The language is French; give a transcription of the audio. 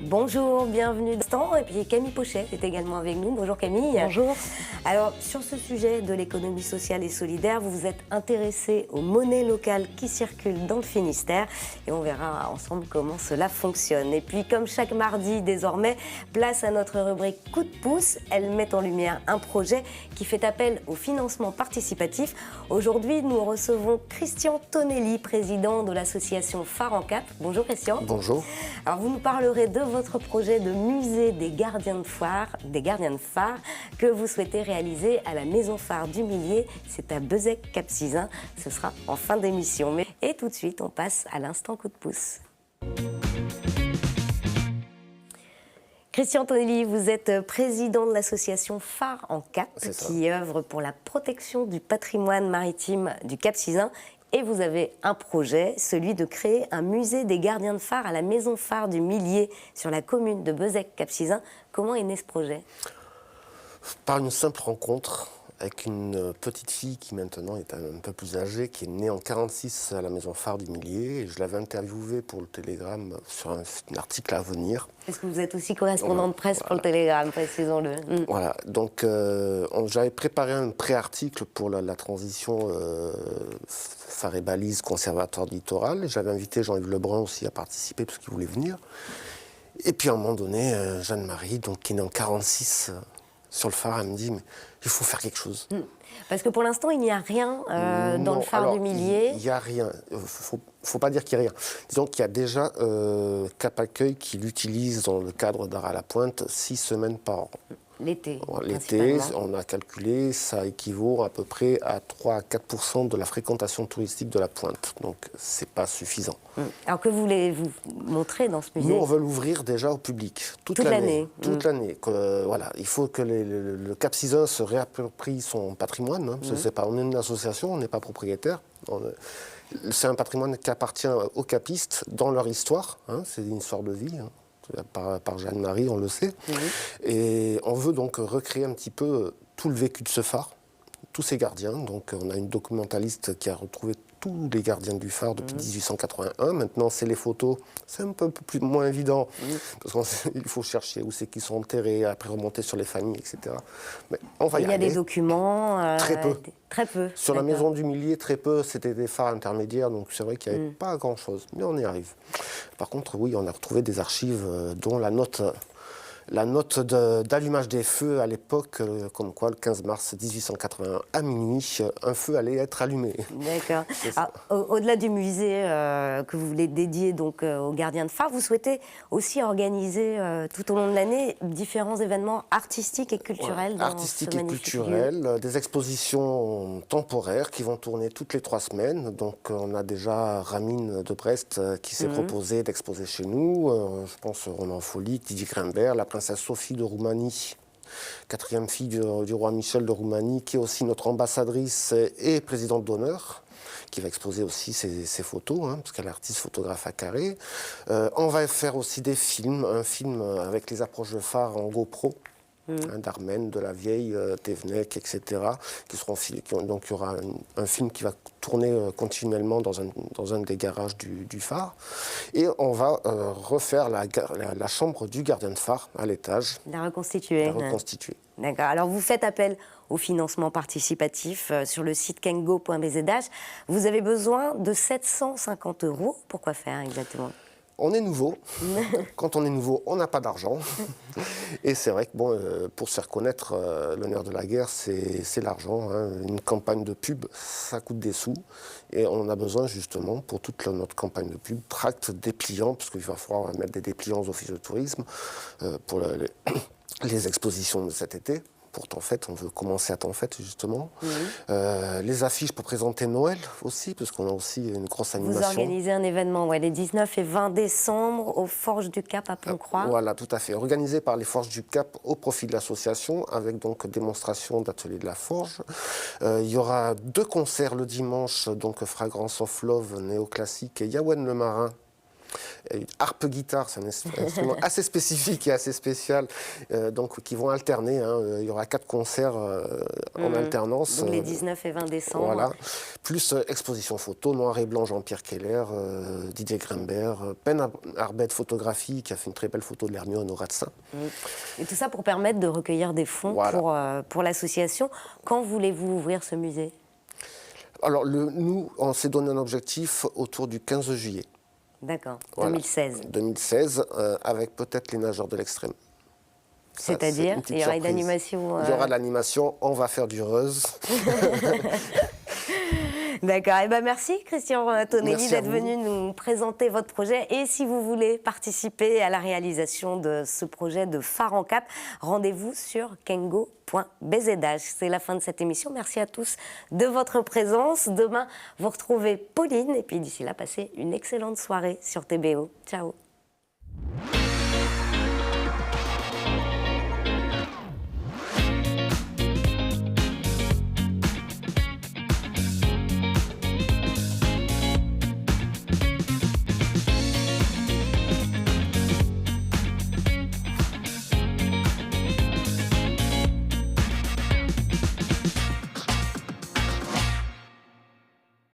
Bonjour, bienvenue dans et puis Camille Pochet est également avec nous. Bonjour Camille. Bonjour. Alors sur ce sujet de l'économie sociale et solidaire, vous vous êtes intéressée aux monnaies locales qui circulent dans le Finistère et on verra ensemble comment cela fonctionne. Et puis comme chaque mardi désormais, place à notre rubrique Coup de pouce. Elle met en lumière un projet qui fait appel au financement participatif. Aujourd'hui, nous recevons Christian Tonelli, président de l'association Phare en Cap. Bonjour Christian. Bonjour. Alors vous nous parlerez de votre projet de musée des gardiens de phare, que vous souhaitez réaliser à la maison phare du Millier. C'est à Bezec-Cap-Sizun. Ce sera en fin d'émission. Et tout de suite, on passe à l'instant coup de pouce. Christian Tonelli, vous êtes président de l'association Phare en Cap, qui œuvre pour la protection du patrimoine maritime du Cap-Sizun. Et vous avez un projet, celui de créer un musée des gardiens de phare à la maison phare du Millier sur la commune de Bezec-Cap-Sizun. Comment est né ce projet? Par une simple rencontre avec une petite fille qui maintenant est un peu plus âgée, qui est née en 1946 à la maison phare du Millier. Et je l'avais interviewée pour le Télégramme sur un article à venir. Est-ce que vous êtes aussi correspondant de presse pour le Télégramme, précisons-le. Voilà, donc j'avais préparé un pré-article pour la transition phare et balise conservatoire du littoral. J'avais invité Jean-Yves Lebrun aussi à participer parce qu'il voulait venir. Et puis à un moment donné, Jeanne-Marie, donc, qui est née en 1946 sur le phare, elle me dit mais il faut faire quelque chose. Parce que pour l'instant, il n'y a rien dans le phare du Millier. Il n'y a rien. Faut pas dire qu'il n'y a rien. Disons qu'il y a déjà Cap Accueil qui l'utilise dans le cadre d'Art à la Pointe 6 semaines par an. L'été. L'été, on a calculé, ça équivaut à peu près à 3 à 4% de la fréquentation touristique de la pointe. Donc, c'est pas suffisant. Alors, que voulez-vous montrer dans ce musée? Nous, on veut l'ouvrir déjà au public, toute l'année. Toute l'année. Voilà, il faut que le Cap-Sizun se réapproprie son patrimoine. Hein, parce que on est une association, on n'est pas propriétaire. C'est un patrimoine qui appartient aux capistes dans leur histoire. Hein, c'est une histoire de vie. Hein. Par Jeanne-Marie, on le sait. Et on veut donc recréer un petit peu tout le vécu de ce phare, tous ces gardiens. Donc on a une documentaliste qui a retrouvé tous les gardiens du phare depuis 1881. Maintenant, c'est les photos, c'est un peu moins évident, parce qu'il faut chercher où c'est qu'ils sont enterrés, après remonter sur les familles, etc. Mais on va y aller. Il y a des documents Très peu. Très peu. Sur la maison du Millier, très peu, c'était des phares intermédiaires, donc c'est vrai qu'il n'y avait pas grand-chose, mais on y arrive. Par contre, oui, on a retrouvé des archives dont la note d'allumage des feux à l'époque, comme quoi le 15 mars 1881 à minuit, un feu allait être allumé. D'accord. Au-delà du musée que vous voulez dédier donc aux gardiens de phare, vous souhaitez aussi organiser tout au long de l'année différents événements artistiques et culturels. Artistiques et culturels, des expositions temporaires qui vont tourner toutes les 3 semaines. Donc on a déjà Ramine de Brest qui s'est proposé d'exposer chez nous. Je pense Ronan Folie, Didier Grimbert, la princesse Sophie de Roumanie, 4e fille du roi Michel de Roumanie, qui est aussi notre ambassadrice et présidente d'honneur, qui va exposer aussi ses photos, hein, parce qu'elle est artiste photographe à Carré. On va faire aussi des films, un film avec les approches de phare en GoPro, d'Armen, de la Vieille, Thévenec, etc. Qui seront donc il y aura un film qui va tourner continuellement dans un des garages du phare. Et on va refaire la chambre du gardien de phare à l'étage. La reconstituer. La reconstituer. D'accord. Alors vous faites appel au financement participatif sur le site kengo.bzh. Vous avez besoin de 750 €. Pourquoi faire exactement? On est nouveau. Quand on est nouveau, on n'a pas d'argent. Et c'est vrai que bon, pour se faire connaître, l'honneur de la guerre, c'est l'argent. Hein. Une campagne de pub, ça coûte des sous. Et on a besoin justement, pour toute notre campagne de pub, tracts, dépliants, parce qu'il va falloir mettre des dépliants aux offices de tourisme pour les expositions de cet été. Pour Temps Fête, on veut commencer à Temps Fête justement. Les affiches pour présenter Noël aussi, parce qu'on a aussi une grosse animation. Vous organisez un événement les 19 et 20 décembre aux Forges du Cap à Pont-Croix. Voilà, tout à fait. Organisé par les Forges du Cap au profit de l'association, avec donc démonstration d'ateliers de la forge. Il y aura 2 concerts le dimanche, donc Fragrance of Love néoclassique et Yawen le Marin Harpe guitare, c'est un instrument assez spécifique et assez spécial, donc qui vont alterner. Il y aura 4 concerts en alternance. Donc les 19 et 20 décembre. Voilà. Plus exposition photo, noir et blanc, Jean-Pierre Keller, Didier Grimbert, Ben Arbet Photographie, qui a fait une très belle photo de l'Hermione au Ratsin. Et tout ça pour permettre de recueillir des fonds pour l'association. Quand voulez-vous ouvrir ce musée? Alors, nous, on s'est donné un objectif autour du 15 juillet. D'accord, Voilà. 2016. 2016, avec peut-être les nageurs de l'extrême. C'est-à-dire, il y aura une animation. Il y aura de l'animation, on va faire du Reuse. D'accord. Eh ben merci Christian Tonelli d'être venu nous présenter votre projet. Et si vous voulez participer à la réalisation de ce projet de Phare en Cap, rendez-vous sur kengo.bzh. C'est la fin de cette émission. Merci à tous de votre présence. Demain, vous retrouvez Pauline. Et puis d'ici là, passez une excellente soirée sur TBO. Ciao.